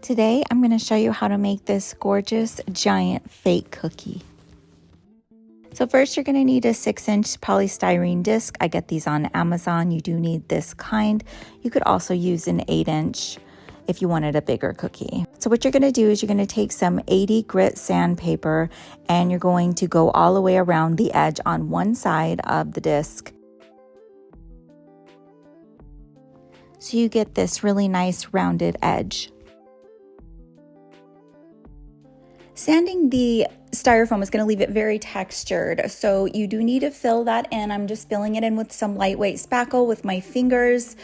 Today, I'm going to show you how to make this gorgeous giant fake cookie. So first, you're going to need a 6-inch polystyrene disc. I get these on Amazon. You do need this kind. You could also use an 8-inch if you wanted a bigger cookie. So what you're going to do is you're going to take some 80 grit sandpaper and you're going to go all the way around the edge on one side of the disc. So you get this really nice rounded edge. Sanding the styrofoam is going to leave it very textured, so you do need to fill that in. I'm just filling it in with some lightweight spackle with my fingers,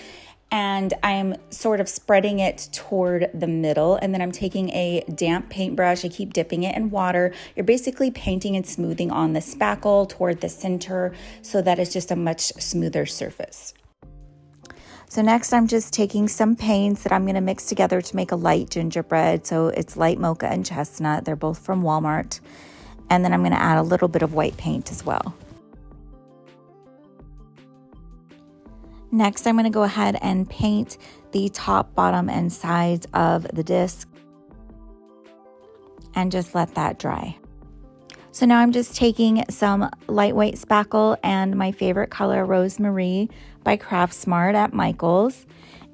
and I'm sort of spreading it toward the middle, and then I'm taking a damp paintbrush. I keep dipping it in water. You're basically painting and smoothing on the spackle toward the center so that it's just a much smoother surface. So next I'm just taking some paints that I'm going to mix together to make a light gingerbread. So it's Lite, Mocha, and Chestnut. They're both from Walmart. And then I'm going to add a little bit of white paint as well. Next I'm going to go ahead and paint the top, bottom, and sides of the disc. And just let that dry. So now I'm just taking some lightweight spackle and my favorite color, Rosemary by Craftsmart at Michael's.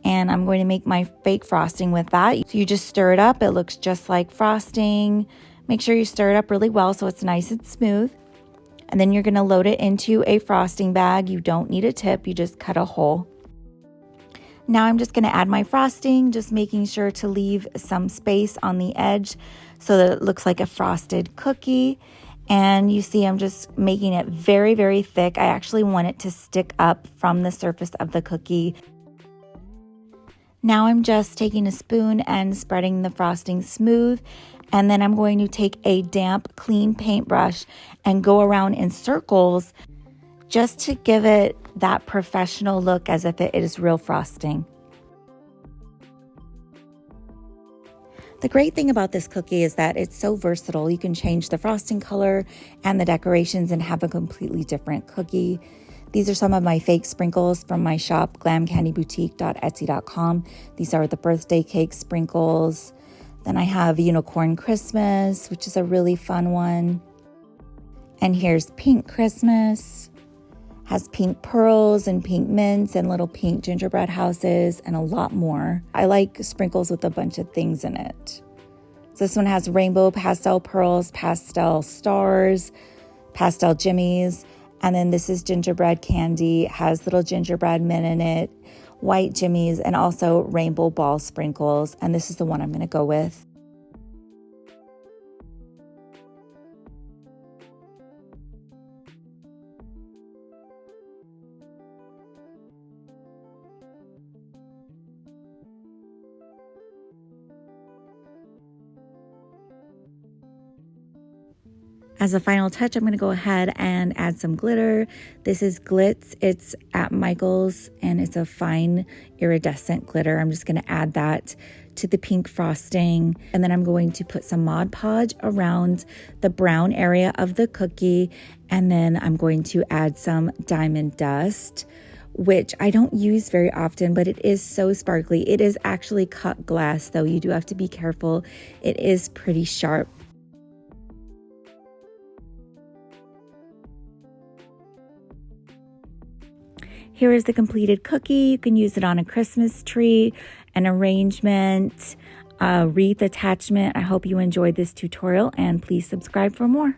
And I'm going to make my fake frosting with that. So you just stir it up. It looks just like frosting. Make sure you stir it up really well so it's nice and smooth. And then you're going to load it into a frosting bag. You don't need a tip. You just cut a hole. Now I'm just going to add my frosting, just making sure to leave some space on the edge so that it looks like a frosted cookie. And you see I'm just making it very, very thick. I actually want it to stick up from the surface of the cookie. Now I'm just taking a spoon and spreading the frosting smooth. And then I'm going to take a damp, clean paintbrush and go around in circles just to give it that professional look as if it is real frosting. The great thing about this cookie is that it's so versatile. You can change the frosting color and the decorations and have a completely different cookie. These are some of my fake sprinkles from my shop, glamcandyboutique.etsy.com. These are the birthday cake sprinkles. Then I have Unicorn Christmas, which is a really fun one. And here's Pink Christmas. Has pink pearls and pink mints and little pink gingerbread houses and a lot more. I like sprinkles with a bunch of things in it. So this one has rainbow pastel pearls, pastel stars, pastel jimmies. And then this is gingerbread candy, has little gingerbread men in it, white jimmies, and also rainbow ball sprinkles. And this is the one I'm going to go with. As a final touch, I'm going to go ahead and add some glitter. This is Glitz. It's at Michael's and it's a fine iridescent glitter. I'm just going to add that to the pink frosting. And then I'm going to put some Mod Podge around the brown area of the cookie. And then I'm going to add some diamond dust, which I don't use very often, but it is so sparkly. It is actually cut glass, though. You do have to be careful. It is pretty sharp. Here is the completed cookie. You can use it on a Christmas tree, an arrangement, a wreath attachment. I hope you enjoyed this tutorial and please subscribe for more.